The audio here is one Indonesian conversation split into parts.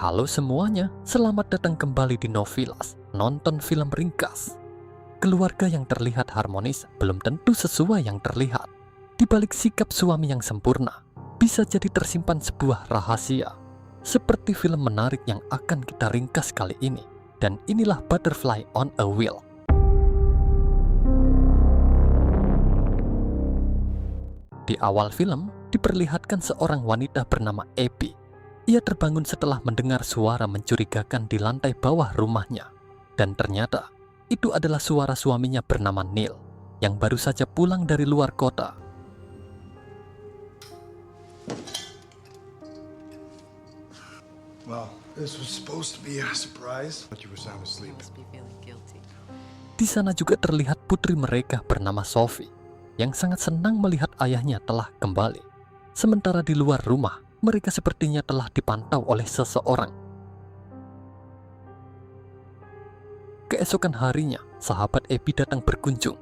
Halo semuanya, selamat datang kembali di Novilas, nonton film ringkas. Keluarga yang terlihat harmonis belum tentu sesuai yang terlihat. Di balik sikap suami yang sempurna, bisa jadi tersimpan sebuah rahasia. Seperti film menarik yang akan kita ringkas kali ini. Dan inilah Butterfly on a Wheel. Di awal film, diperlihatkan seorang wanita bernama Abby. Ia terbangun setelah mendengar suara mencurigakan di lantai bawah rumahnya. Dan ternyata, itu adalah suara suaminya bernama Neil, yang baru saja pulang dari luar kota. Well, this was supposed to be a surprise, but you were sound asleep. Di sana juga terlihat putri mereka bernama Sophie, yang sangat senang melihat ayahnya telah kembali. Sementara di luar rumah, mereka sepertinya telah dipantau oleh seseorang. Keesokan harinya, sahabat Abby datang berkunjung.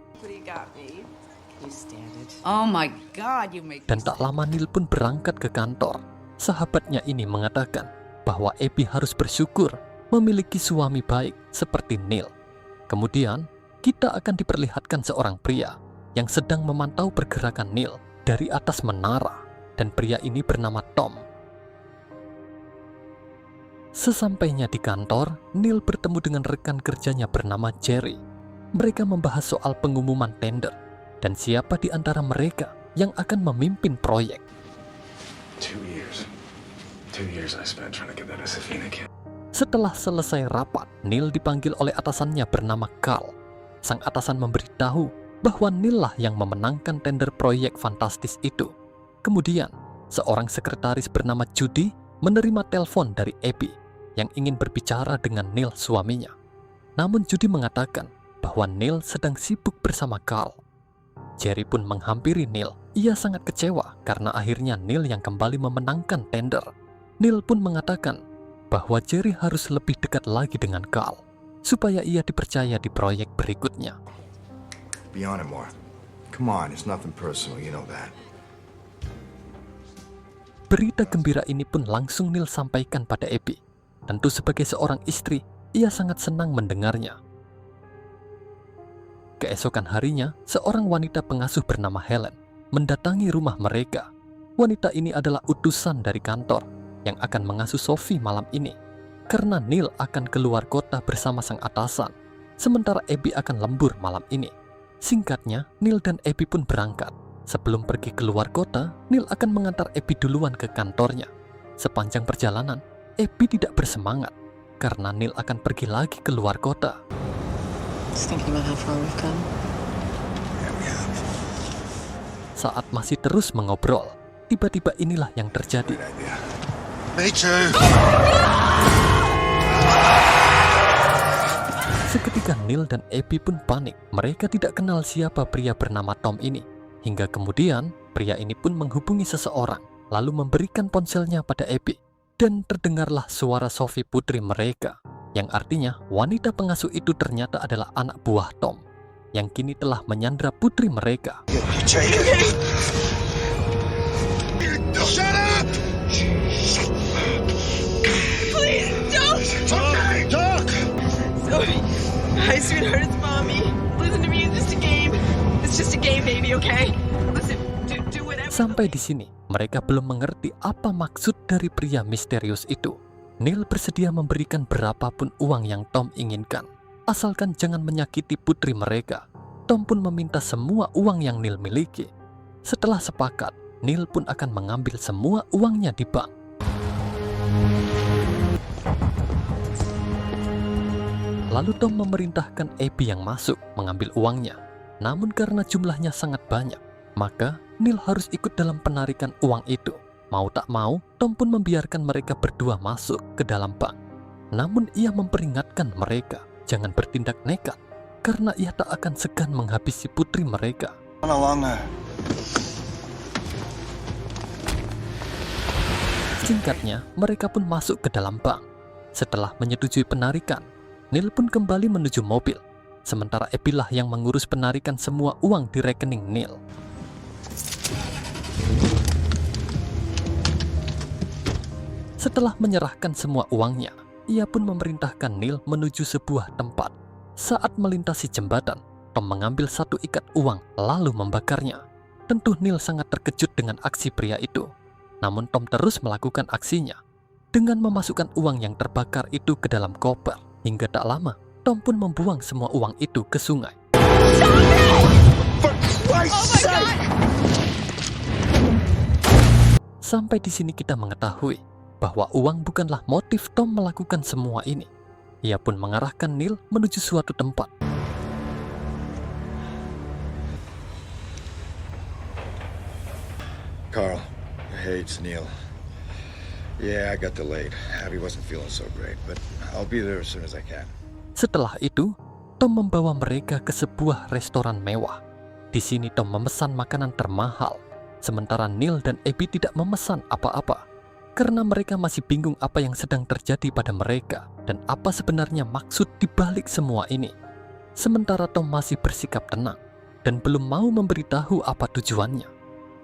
Dan tak lama Neil pun berangkat ke kantor. Sahabatnya ini mengatakan bahwa Abby harus bersyukur memiliki suami baik seperti Neil. Kemudian, kita akan diperlihatkan seorang pria yang sedang memantau pergerakan Neil dari atas menara. Dan pria ini bernama Tom. Sesampainya di kantor, Neil bertemu dengan rekan kerjanya bernama Jerry. Mereka membahas soal pengumuman tender dan siapa di antara mereka yang akan memimpin proyek. 2 years. 2 years I spent trying to get that Josefina kid. Setelah selesai rapat, Neil dipanggil oleh atasannya bernama Carl. Sang atasan memberitahu bahwa Neil lah yang memenangkan tender proyek fantastis itu. Kemudian, seorang sekretaris bernama Judy menerima telepon dari Abby yang ingin berbicara dengan Neil suaminya. Namun Judy mengatakan bahwa Neil sedang sibuk bersama Carl. Jerry pun menghampiri Neil. Ia sangat kecewa karena akhirnya Neil yang kembali memenangkan tender. Neil pun mengatakan bahwa Jerry harus lebih dekat lagi dengan Carl supaya ia dipercaya di proyek berikutnya. Be on it more. Come on, it's nothing personal, you know that. Berita gembira ini pun langsung Neil sampaikan pada Abby. Tentu sebagai seorang istri, ia sangat senang mendengarnya. Keesokan harinya, seorang wanita pengasuh bernama Helen mendatangi rumah mereka. Wanita ini adalah utusan dari kantor yang akan mengasuh Sophie malam ini. Karena Neil akan keluar kota bersama sang atasan, sementara Abby akan lembur malam ini. Singkatnya, Neil dan Abby pun berangkat. Sebelum pergi keluar kota, Neil akan mengantar Abby duluan ke kantornya. Sepanjang perjalanan, Abby tidak bersemangat karena Neil akan pergi lagi keluar kota. Saat masih terus mengobrol, tiba-tiba inilah yang terjadi. Me too. Seketika Neil dan Abby pun panik. Mereka tidak kenal siapa pria bernama Tom ini. Hingga kemudian, pria ini pun menghubungi seseorang, lalu memberikan ponselnya pada Abby. Dan terdengarlah suara Sophie putri mereka, yang artinya wanita pengasuh itu ternyata adalah anak buah Tom, yang kini telah menyandra putri mereka. Shut up! Please don't! Talk! Sophie, hi sweetheart, it's mommy. Listen to me, it's just a game. It's just a game, baby, okay? Listen, do whatever. Sampai di sini, mereka belum mengerti apa maksud dari pria misterius itu. Neil bersedia memberikan berapapun uang yang Tom inginkan, asalkan jangan menyakiti putri mereka. Tom pun meminta semua uang yang Neil miliki. Setelah sepakat, Neil pun akan mengambil semua uangnya di bank. Lalu Tom memerintahkan Abby yang masuk mengambil uangnya. Namun karena jumlahnya sangat banyak, maka Neil harus ikut dalam penarikan uang itu. Mau tak mau, Tom pun membiarkan mereka berdua masuk ke dalam bank. Namun ia memperingatkan mereka jangan bertindak nekat, karena ia tak akan segan menghabisi putri mereka. Singkatnya, mereka pun masuk ke dalam bank. Setelah menyetujui penarikan, Neil pun kembali menuju mobil. Sementara Abby lah yang mengurus penarikan semua uang di rekening Neil. Setelah menyerahkan semua uangnya, ia pun memerintahkan Neil menuju sebuah tempat. Saat melintasi jembatan, Tom mengambil satu ikat uang lalu membakarnya. Tentu Neil sangat terkejut dengan aksi pria itu. Namun Tom terus melakukan aksinya dengan memasukkan uang yang terbakar itu ke dalam koper. Hingga tak lama, Tom pun membuang semua uang itu ke sungai. Sampai di sini kita mengetahui bahwa uang bukanlah motif Tom melakukan semua ini. Ia pun mengarahkan Neil menuju suatu tempat. Carl, hey, it's Neil. Yeah, I got delayed. Abby wasn't feeling so great, but I'll be there as soon as I can. Setelah itu, Tom membawa mereka ke sebuah restoran mewah. Di sini Tom memesan makanan termahal, sementara Neil dan Abby tidak memesan apa-apa karena mereka masih bingung apa yang sedang terjadi pada mereka dan apa sebenarnya maksud dibalik semua ini. Sementara Tom masih bersikap tenang dan belum mau memberitahu apa tujuannya.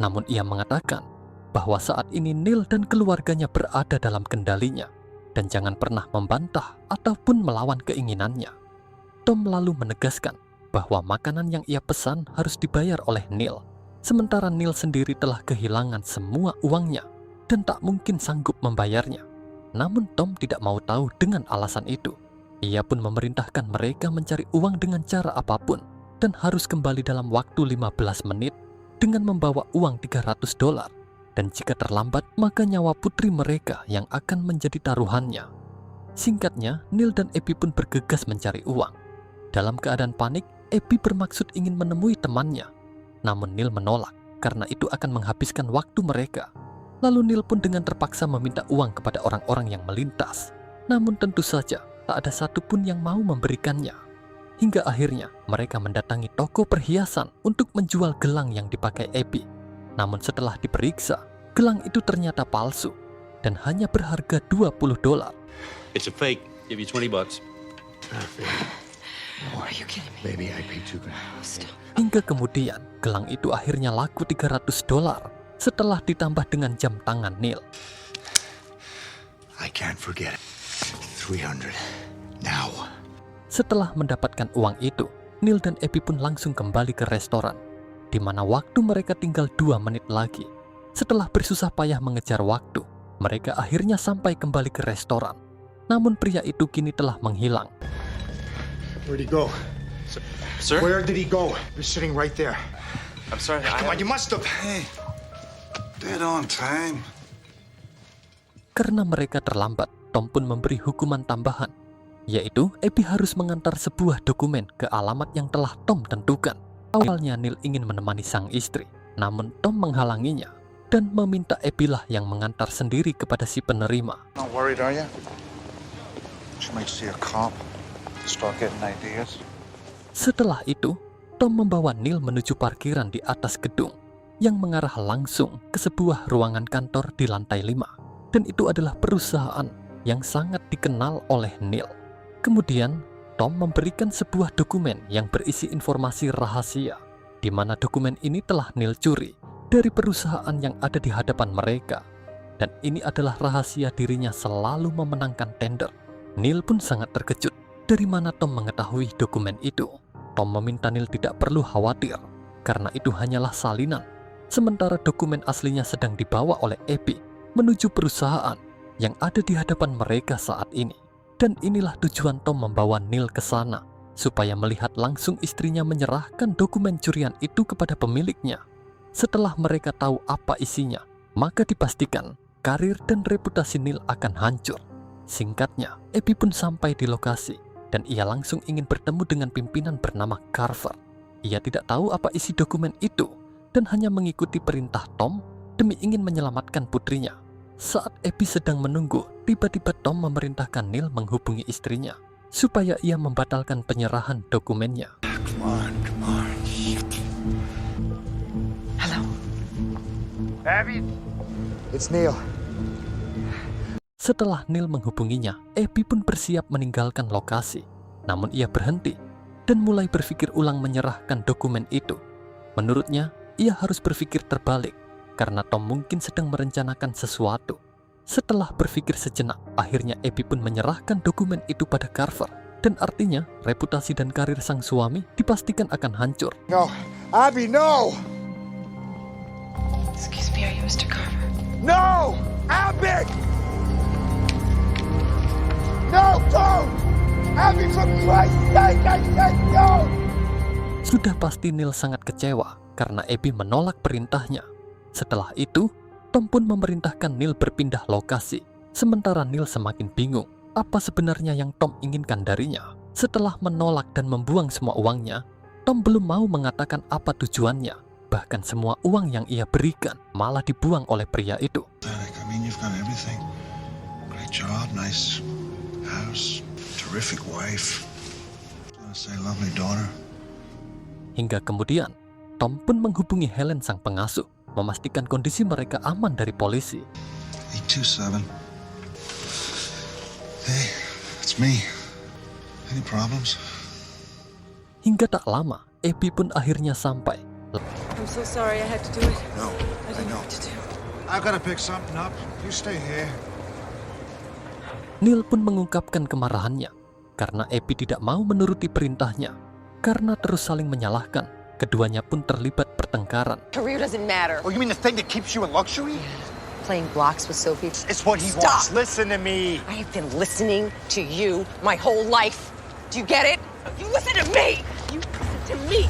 Namun ia mengatakan bahwa saat ini Neil dan keluarganya berada dalam kendalinya dan jangan pernah membantah ataupun melawan keinginannya. Tom lalu menegaskan bahwa makanan yang ia pesan harus dibayar oleh Neil, sementara Neil sendiri telah kehilangan semua uangnya dan tak mungkin sanggup membayarnya. Namun Tom tidak mau tahu dengan alasan itu. Ia pun memerintahkan mereka mencari uang dengan cara apapun dan harus kembali dalam waktu 15 menit dengan membawa uang $300, dan jika terlambat maka nyawa putri mereka yang akan menjadi taruhannya. Singkatnya, Neil dan Abby pun bergegas mencari uang. Dalam keadaan panik, Abby bermaksud ingin menemui temannya, namun Neil menolak karena itu akan menghabiskan waktu mereka. Lalu Neil pun dengan terpaksa meminta uang kepada orang-orang yang melintas, namun tentu saja tak ada satupun yang mau memberikannya. Hingga akhirnya mereka mendatangi toko perhiasan untuk menjual gelang yang dipakai Abby. Namun setelah diperiksa, gelang itu ternyata palsu dan hanya berharga $20. It's a fake. Give you $20. Are you kidding me? Maybe I paid $2 grand. Stop. Hingga kemudian gelang itu akhirnya laku $300 setelah ditambah dengan jam tangan Neil. I can't forget it. 300. Now. Setelah mendapatkan uang itu, Neil dan Abby pun langsung kembali ke restoran, di mana waktu mereka tinggal 2 menit lagi. Setelah bersusah payah mengejar waktu, mereka akhirnya sampai kembali ke restoran. Namun pria itu kini telah menghilang. Where'd he go? Sir? Where did he go? You're sitting right there. I'm sorry. Come on, you must have. Hey, dead on time. Karena mereka terlambat, Tom pun memberi hukuman tambahan, yaitu Abby harus mengantar sebuah dokumen ke alamat yang telah Tom tentukan. Awalnya Neil ingin menemani sang istri, namun Tom menghalanginya dan meminta Abby lah yang mengantar sendiri kepada si penerima. Not worried, are you? She might see a cop. Start getting ideas. Setelah itu, Tom membawa Neil menuju parkiran di atas gedung yang mengarah langsung ke sebuah ruangan kantor di lantai 5. Dan itu adalah perusahaan yang sangat dikenal oleh Neil. Kemudian, Tom memberikan sebuah dokumen yang berisi informasi rahasia, di mana dokumen ini telah Neil curi dari perusahaan yang ada di hadapan mereka. Dan ini adalah rahasia dirinya selalu memenangkan tender. Neil pun sangat terkejut dari mana Tom mengetahui dokumen itu. Tom meminta Neil tidak perlu khawatir, karena itu hanyalah salinan. Sementara dokumen aslinya sedang dibawa oleh Abby menuju perusahaan yang ada di hadapan mereka saat ini. Dan inilah tujuan Tom membawa Neil ke sana, supaya melihat langsung istrinya menyerahkan dokumen curian itu kepada pemiliknya. Setelah mereka tahu apa isinya, maka dipastikan karir dan reputasi Neil akan hancur. Singkatnya, Abby pun sampai di lokasi, dan ia langsung ingin bertemu dengan pimpinan bernama Carver. Ia tidak tahu apa isi dokumen itu, dan hanya mengikuti perintah Tom demi ingin menyelamatkan putrinya. Saat Abby sedang menunggu, tiba-tiba Tom memerintahkan Neil menghubungi istrinya supaya ia membatalkan penyerahan dokumennya. Come on, come on. Hello. Abby? It's Neil. Setelah Neil menghubunginya, Abby pun bersiap meninggalkan lokasi. Namun ia berhenti dan mulai berpikir ulang menyerahkan dokumen itu. Menurutnya, ia harus berpikir terbalik karena Tom mungkin sedang merencanakan sesuatu. Setelah berpikir sejenak, akhirnya Abby pun menyerahkan dokumen itu pada Carver. Dan artinya, reputasi dan karir sang suami dipastikan akan hancur. No, Abby, no! Excuse me, are you Mr. Carver? No! Abby! No, don't! Abby, for Christ's sake, I said no! Sudah pasti Neil sangat kecewa karena Abby menolak perintahnya. Setelah itu, Tom pun memerintahkan Neil berpindah lokasi. Sementara Neil semakin bingung apa sebenarnya yang Tom inginkan darinya. Setelah menolak dan membuang semua uangnya, Tom belum mau mengatakan apa tujuannya. Bahkan semua uang yang ia berikan malah dibuang oleh pria itu. I mean, you've got everything. Great job, nice house, terrific wife. I say, lovely daughter. Hingga kemudian, Tom pun menghubungi Helen sang pengasuh, memastikan kondisi mereka aman dari polisi. 827. Hey, it's me. Any problems? Hingga tak lama, Abby pun akhirnya sampai. I'm so sorry I had to do it. No, I I didn't know know. what to do. I've got to pick something up. You stay here. Neil pun mengungkapkan kemarahannya karena Abby tidak mau menuruti perintahnya. Karena terus saling menyalahkan, keduanya pun terlibat pertengkaran. Career doesn't matter. Oh, you mean the thing that keeps you in luxury? Playing blocks with Sophie. It's what he Stop. wants. Listen to me. I have been listening to you my whole life. Do you get it? You listen to me. You listen to me.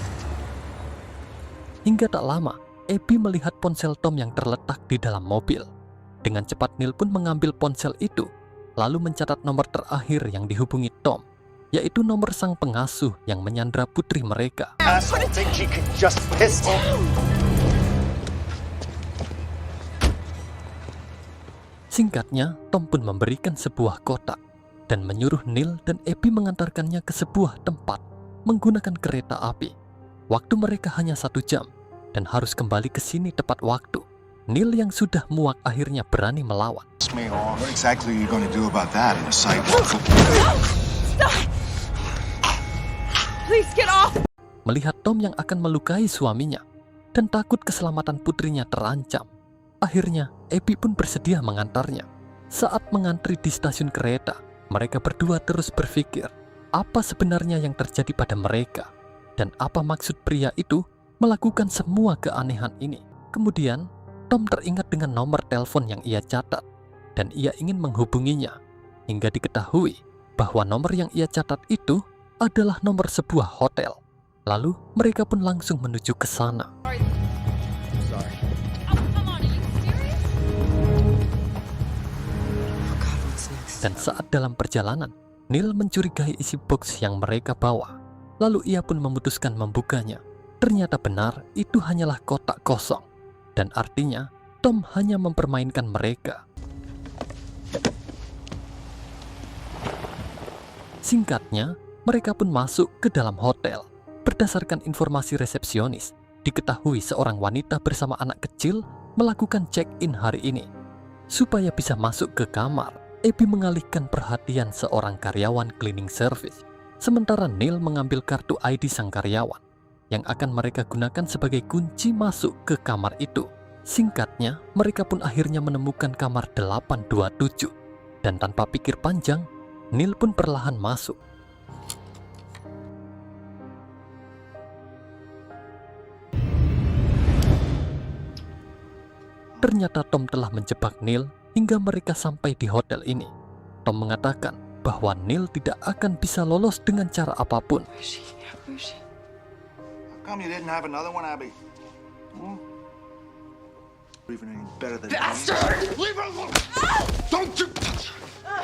Hingga tak lama, Abby melihat ponsel Tom yang terletak di dalam mobil. Dengan cepat Neil pun mengambil ponsel itu, lalu mencatat nomor terakhir yang dihubungi Tom, yaitu nomor sang pengasuh yang menyandra putri mereka. Asshole think he could just piss off. Singkatnya, Tom pun memberikan sebuah kotak dan menyuruh Neil dan Abby mengantarkannya ke sebuah tempat menggunakan kereta api. Waktu mereka hanya 1 jam dan harus kembali ke sini tepat waktu. Neil yang sudah muak akhirnya berani melawan. Me off. What exactly are you going to do about that in a sidewalk? Stop. Please get off. Melihat Tom yang akan melukai suaminya dan takut keselamatan putrinya terancam, akhirnya Abby pun bersedia mengantarnya. Saat mengantri di stasiun kereta, mereka berdua terus berpikir apa sebenarnya yang terjadi pada mereka dan apa maksud pria itu melakukan semua keanehan ini. Kemudian Tom teringat dengan nomor telepon yang ia catat dan ia ingin menghubunginya, hingga diketahui bahwa nomor yang ia catat itu adalah nomor sebuah hotel. Lalu mereka pun langsung menuju ke sana. Dan saat dalam perjalanan, Neil mencurigai isi box yang mereka bawa. Lalu ia pun memutuskan membukanya. Ternyata benar itu hanyalah kotak kosong. Dan artinya Tom hanya mempermainkan mereka. Singkatnya, mereka pun masuk ke dalam hotel. Berdasarkan informasi resepsionis, diketahui seorang wanita bersama anak kecil melakukan check-in hari ini. Supaya bisa masuk ke kamar, Abby mengalihkan perhatian seorang karyawan cleaning service. Sementara Neil mengambil kartu ID sang karyawan yang akan mereka gunakan sebagai kunci masuk ke kamar itu. Singkatnya, mereka pun akhirnya menemukan kamar 827. Dan tanpa pikir panjang, Neil pun perlahan masuk. Ternyata Tom telah menjebak Neil hingga mereka sampai di hotel ini. Tom mengatakan bahwa Neil tidak akan bisa lolos dengan cara apapun. Where is she? Where is she? How come you didn't have another one, Abby? Hmm? Even any better than Bastard! Leave her alone! Don't you touch her!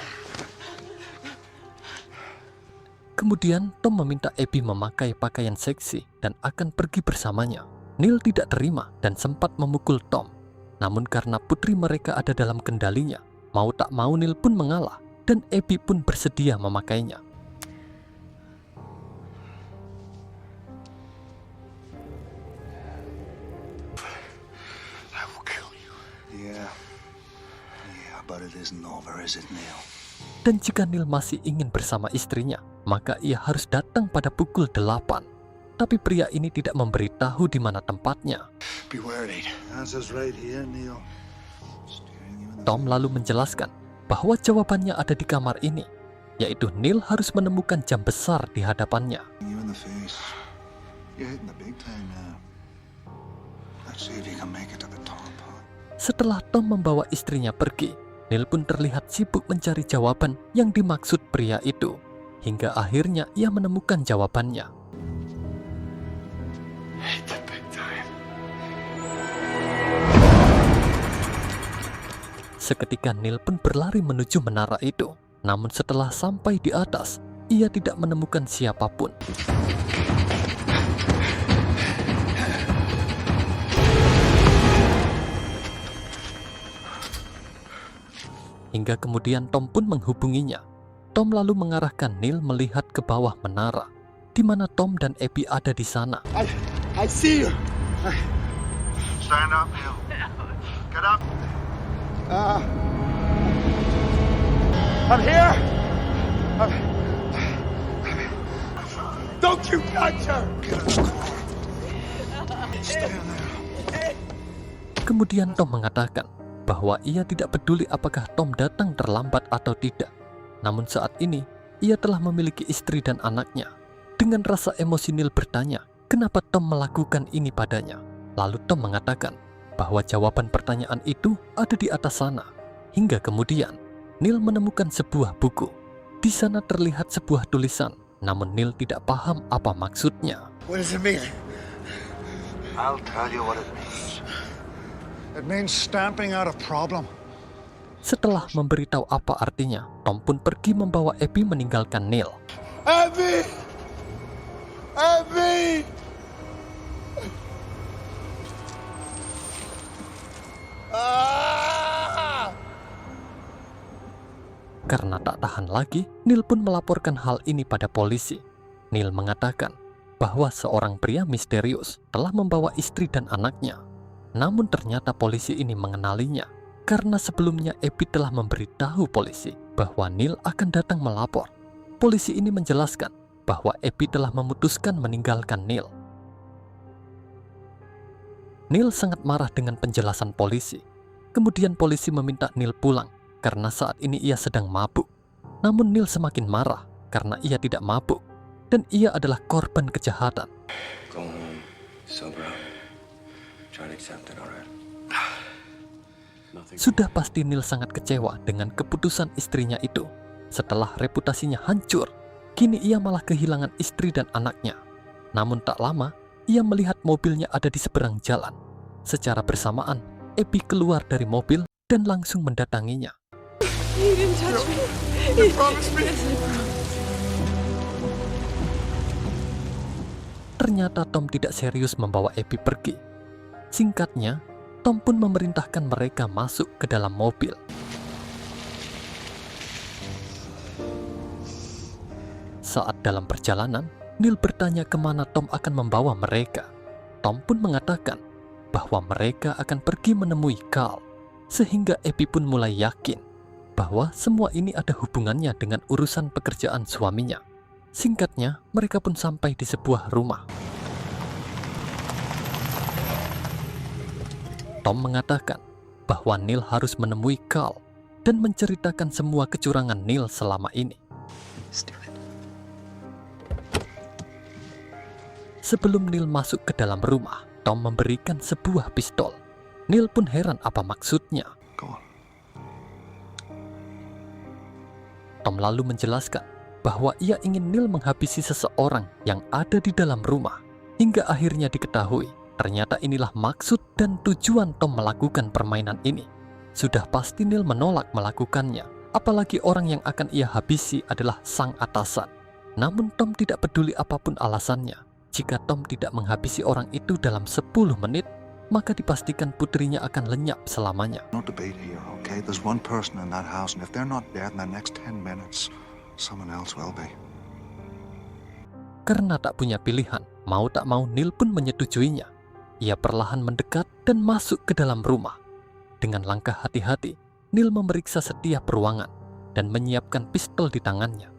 Kemudian Tom meminta Abby memakai pakaian seksi dan akan pergi bersamanya. Neil tidak terima dan sempat memukul Tom. Namun karena putri mereka ada dalam kendalinya, mau tak mau Neil pun mengalah dan Abby pun bersedia memakainya. I will kill you. Yeah, but it isn't over, is it, Neil? Dan jika Neil masih ingin bersama istrinya, maka ia harus datang pada pukul 8. Tapi pria ini tidak memberitahu di mana tempatnya. Beware, Nate. Answer's right here, Neil. Steering you in Tom lalu menjelaskan bahwa jawabannya ada di kamar ini, yaitu Neil harus menemukan jam besar di hadapannya. You in the face. You're hitting the big time now. Let's see if you can make it to the top. Setelah Tom membawa istrinya pergi, Neil pun terlihat sibuk mencari jawaban yang dimaksud pria itu, hingga akhirnya ia menemukan jawabannya. Hit the big time. Seketika Neil pun berlari menuju menara itu, namun setelah sampai di atas, ia tidak menemukan siapapun. Hingga kemudian Tom pun menghubunginya. Tom lalu mengarahkan Neil melihat ke bawah menara, di mana Tom dan Abby ada di sana. I see you. Stand up, Neil. Get up. I'm here. Don't you touch her. Get up. Stand there. Kemudian Tom mengatakan bahwa ia tidak peduli apakah Tom datang terlambat atau tidak. Namun saat ini, ia telah memiliki istri dan anaknya. Dengan rasa emosi Neil bertanya, kenapa Tom melakukan ini padanya. Lalu Tom mengatakan bahwa jawaban pertanyaan itu ada di atas sana. Hingga kemudian, Neil menemukan sebuah buku. Di sana terlihat sebuah tulisan, namun Neil tidak paham apa maksudnya. What does it mean? I'll tell you what it means. It means stamping out a problem. Setelah memberitahu apa artinya, Tom pun pergi membawa Abby meninggalkan Neil. Abby! Abby! Ah! Karena tak tahan lagi, Neil pun melaporkan hal ini pada polisi. Neil mengatakan bahwa seorang pria misterius telah membawa istri dan anaknya. Namun ternyata polisi ini mengenalinya, karena sebelumnya Abby telah memberitahu polisi bahwa Neil akan datang melapor. Polisi ini menjelaskan bahwa Abby telah memutuskan meninggalkan Neil. Neil sangat marah dengan penjelasan polisi. Kemudian polisi meminta Neil pulang karena saat ini ia sedang mabuk. Namun Neil semakin marah karena ia tidak mabuk dan ia adalah korban kejahatan. Go home, sober up. Try to accept it, alright? Nothing. Sudah pasti Neil sangat kecewa dengan keputusan istrinya itu. Setelah reputasinya hancur, kini ia malah kehilangan istri dan anaknya. Namun tak lama, ia melihat mobilnya ada di seberang jalan. Secara bersamaan, Abby keluar dari mobil dan langsung mendatanginya. He didn't touch me. You promised me. Ternyata Tom tidak serius membawa Abby pergi. Singkatnya, Tom pun memerintahkan mereka masuk ke dalam mobil. Saat dalam perjalanan, Neil bertanya kemana Tom akan membawa mereka. Tom pun mengatakan bahwa mereka akan pergi menemui Carl, sehingga Abby pun mulai yakin bahwa semua ini ada hubungannya dengan urusan pekerjaan suaminya. Singkatnya, mereka pun sampai di sebuah rumah. Tom mengatakan bahwa Neil harus menemui Carl dan menceritakan semua kecurangan Neil selama ini. Sebelum Neil masuk ke dalam rumah, Tom memberikan sebuah pistol. Neil pun heran apa maksudnya. Go on. Tom lalu menjelaskan bahwa ia ingin Neil menghabisi seseorang yang ada di dalam rumah. Hingga akhirnya diketahui, ternyata inilah maksud dan tujuan Tom melakukan permainan ini. Sudah pasti Neil menolak melakukannya, apalagi orang yang akan ia habisi adalah sang atasan. Namun Tom tidak peduli apapun alasannya. Jika Tom tidak menghabisi orang itu dalam 10 menit, maka dipastikan putrinya akan lenyap selamanya. No debate here, okay? There's one person in that house, and if they're not dead in the next 10 minutes, someone else will be. Karena tak punya pilihan, mau tak mau Neil pun menyetujuinya. Ia perlahan mendekat dan masuk ke dalam rumah. Dengan langkah hati-hati, Neil memeriksa setiap ruangan dan menyiapkan pistol di tangannya.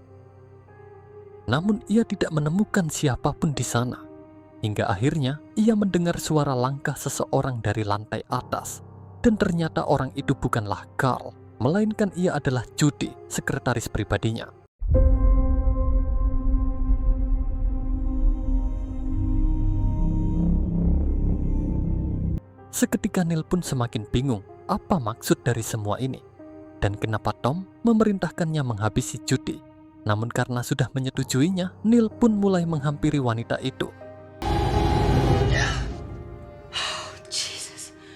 Namun ia tidak menemukan siapapun di sana. Hingga akhirnya ia mendengar suara langkah seseorang dari lantai atas. Dan ternyata orang itu bukanlah Carl, melainkan ia adalah Judy, sekretaris pribadinya. Seketika Neil pun semakin bingung apa maksud dari semua ini, dan kenapa Tom memerintahkannya menghabisi Judy. Namun karena sudah menyetujuinya, Neil pun mulai menghampiri wanita itu.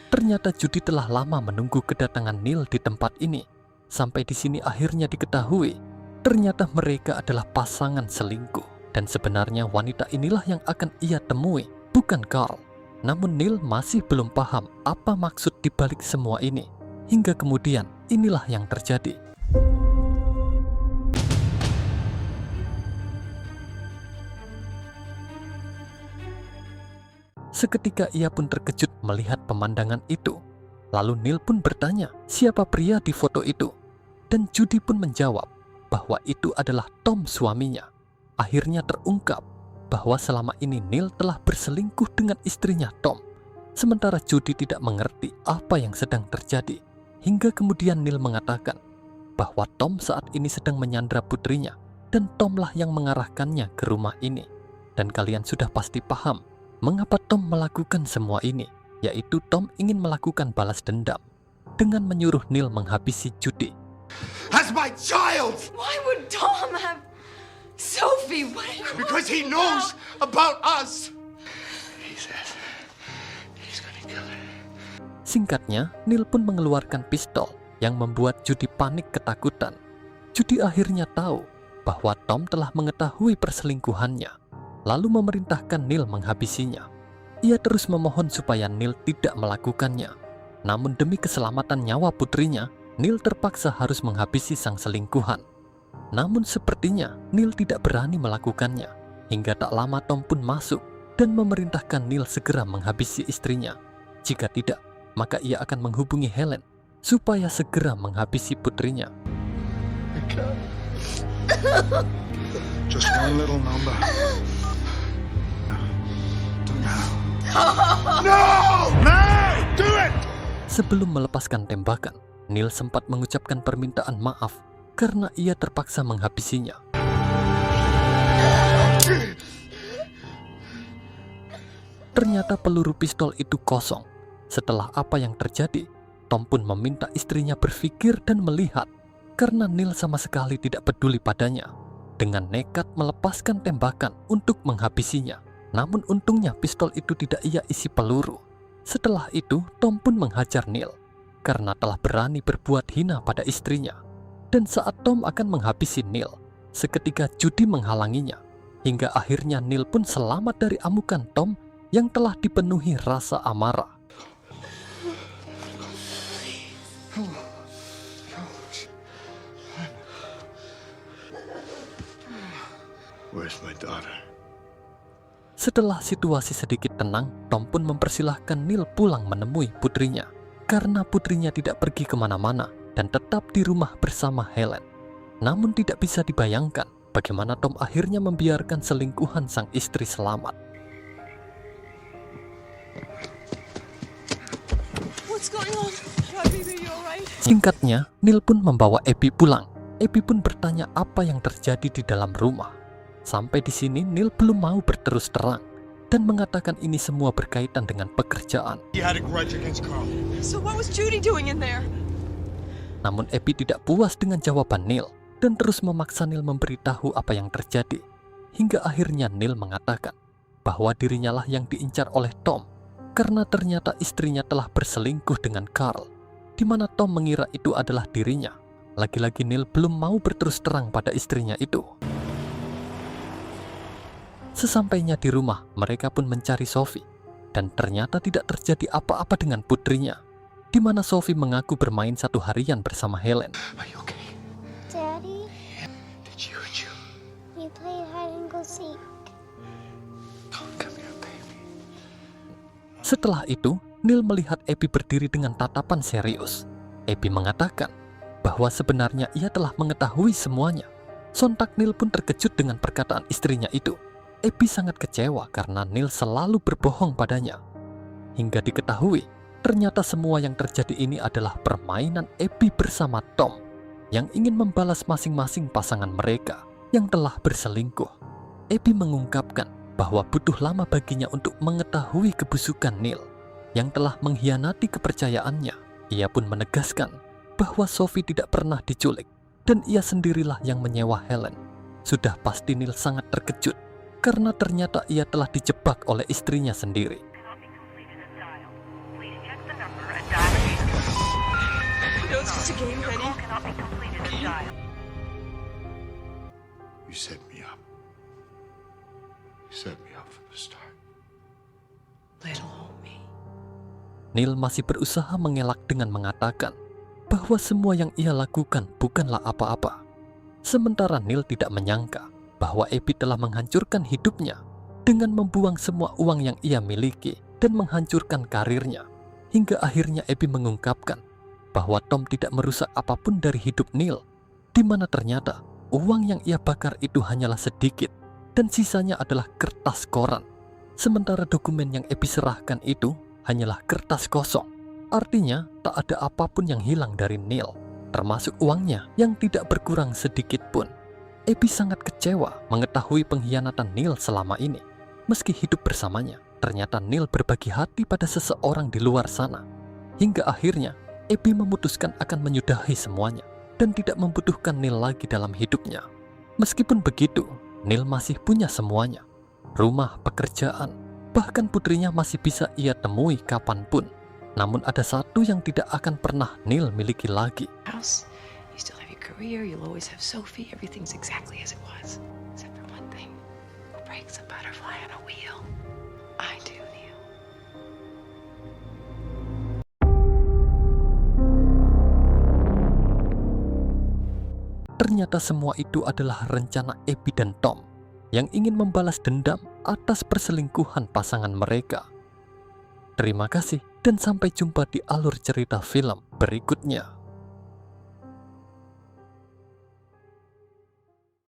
Ternyata Judy telah lama menunggu kedatangan Neil di tempat ini. Sampai di sini akhirnya diketahui, ternyata mereka adalah pasangan selingkuh. Dan sebenarnya wanita inilah yang akan ia temui, bukan Carl. Namun Neil masih belum paham apa maksud dibalik semua ini. Hingga kemudian inilah yang terjadi. Seketika ia pun terkejut melihat pemandangan itu. Lalu Neil pun bertanya siapa pria di foto itu. Dan Judy pun menjawab bahwa itu adalah Tom suaminya. Akhirnya terungkap bahwa selama ini Neil telah berselingkuh dengan istrinya Tom. Sementara Judy tidak mengerti apa yang sedang terjadi. Hingga kemudian Neil mengatakan bahwa Tom saat ini sedang menyandra putrinya. Dan Tomlah yang mengarahkannya ke rumah ini. Dan kalian sudah pasti paham mengapa Tom melakukan semua ini, yaitu Tom ingin melakukan balas dendam dengan menyuruh Neil menghabisi Judy. That's my child! Why would Tom have Sophie? What are you Because he talking knows about us! He says he's gonna kill her. Singkatnya, Neil pun mengeluarkan pistol yang membuat Judy panik ketakutan. Judy akhirnya tahu bahwa Tom telah mengetahui perselingkuhannya, lalu memerintahkan Neil menghabisinya. Ia terus memohon supaya Neil tidak melakukannya. Namun demi keselamatan nyawa putrinya, Neil terpaksa harus menghabisi sang selingkuhan. Namun sepertinya Neil tidak berani melakukannya. Hingga tak lama Tom pun masuk dan memerintahkan Neil segera menghabisi istrinya. Jika tidak, maka ia akan menghubungi Helen supaya segera menghabisi putrinya. Just one little number. No! No! Do it! Sebelum melepaskan tembakan, Neil sempat mengucapkan permintaan maaf karena ia terpaksa menghabisinya. Ternyata peluru pistol itu kosong. Setelah apa yang terjadi, Tom pun meminta istrinya berpikir dan melihat karena Neil sama sekali tidak peduli padanya. Dengan nekat melepaskan tembakan untuk menghabisinya. Namun untungnya pistol itu tidak ia isi peluru. Setelah itu, Tom pun menghajar Neil karena telah berani berbuat hina pada istrinya. Dan saat Tom akan menghabisi Neil, seketika Judy menghalanginya. Hingga akhirnya Neil pun selamat dari amukan Tom yang telah dipenuhi rasa amarah. Where's my daughter? Setelah situasi sedikit tenang, Tom pun mempersilahkan Neil pulang menemui putrinya. Karena putrinya tidak pergi kemana-mana dan tetap di rumah bersama Helen. Namun tidak bisa dibayangkan bagaimana Tom akhirnya membiarkan selingkuhan sang istri selamat. What's going on? Baby, you alright? Singkatnya, Neil pun membawa Abby pulang. Abby pun bertanya apa yang terjadi di dalam rumah. Sampai di sini Neil belum mau berterus terang dan mengatakan ini semua berkaitan dengan pekerjaan. He had a grudge against Carl. So what was Judy doing in there? Namun Abby tidak puas dengan jawaban Neil dan terus memaksa Neil memberitahu apa yang terjadi. Hingga akhirnya Neil mengatakan bahwa dirinya lah yang diincar oleh Tom karena ternyata istrinya telah berselingkuh dengan Carl, di mana Tom mengira itu adalah dirinya. Lagi-lagi Neil belum mau berterus terang pada istrinya itu. Sesampainya di rumah, mereka pun mencari Sophie. Dan ternyata tidak terjadi apa-apa dengan putrinya, di mana Sophie mengaku bermain satu harian bersama Helen. Are you okay? Daddy, Did you hurt you? we play hide and go seek. Come here, baby. Setelah itu, Neil melihat Abby berdiri dengan tatapan serius. Abby mengatakan bahwa sebenarnya ia telah mengetahui semuanya. Sontak Neil pun terkejut dengan perkataan istrinya itu. Abby sangat kecewa karena Neil selalu berbohong padanya. Hingga diketahui, Ternyata semua yang terjadi ini adalah permainan Abby bersama Tom yang ingin membalas masing-masing pasangan mereka yang telah berselingkuh. Abby mengungkapkan bahwa butuh lama baginya untuk mengetahui kebusukan Neil yang telah mengkhianati kepercayaannya. Ia pun menegaskan bahwa Sophie tidak pernah diculik dan ia sendirilah yang menyewa Helen. Sudah pasti Neil sangat terkejut karena ternyata ia telah dijebak oleh istrinya sendiri. No, it's just a game, honey. You set me up. You set me up from the start. Little old me. Neil masih berusaha mengelak dengan mengatakan bahwa semua yang ia lakukan bukanlah apa-apa. Sementara Neil tidak menyangka bahwa Abby telah menghancurkan hidupnya dengan membuang semua uang yang ia miliki dan menghancurkan karirnya. Hingga akhirnya Abby mengungkapkan bahwa Tom tidak merusak apapun dari hidup Neil, di mana ternyata uang yang ia bakar itu hanyalah sedikit dan sisanya adalah kertas koran. Sementara dokumen yang Abby serahkan itu hanyalah kertas kosong. Artinya tak ada apapun yang hilang dari Neil, termasuk uangnya yang tidak berkurang sedikit pun. Abby sangat kecewa mengetahui pengkhianatan Neil selama ini. Meski hidup bersamanya, ternyata Neil berbagi hati pada seseorang di luar sana. Hingga akhirnya Abby memutuskan akan menyudahi semuanya dan tidak membutuhkan Neil lagi dalam hidupnya. Meskipun begitu, Neil masih punya semuanya. Rumah, pekerjaan, bahkan putrinya masih bisa ia temui kapanpun. Namun ada satu yang tidak akan pernah Neil miliki lagi. House, you still have your career, you'll always have Sophie, everything's exactly as it was. Except for one thing, who breaks a butterfly on a wheel? I do, Neil. Ternyata semua itu adalah rencana Abby dan Tom yang ingin membalas dendam atas perselingkuhan pasangan mereka. Terima kasih dan sampai jumpa di alur cerita film berikutnya.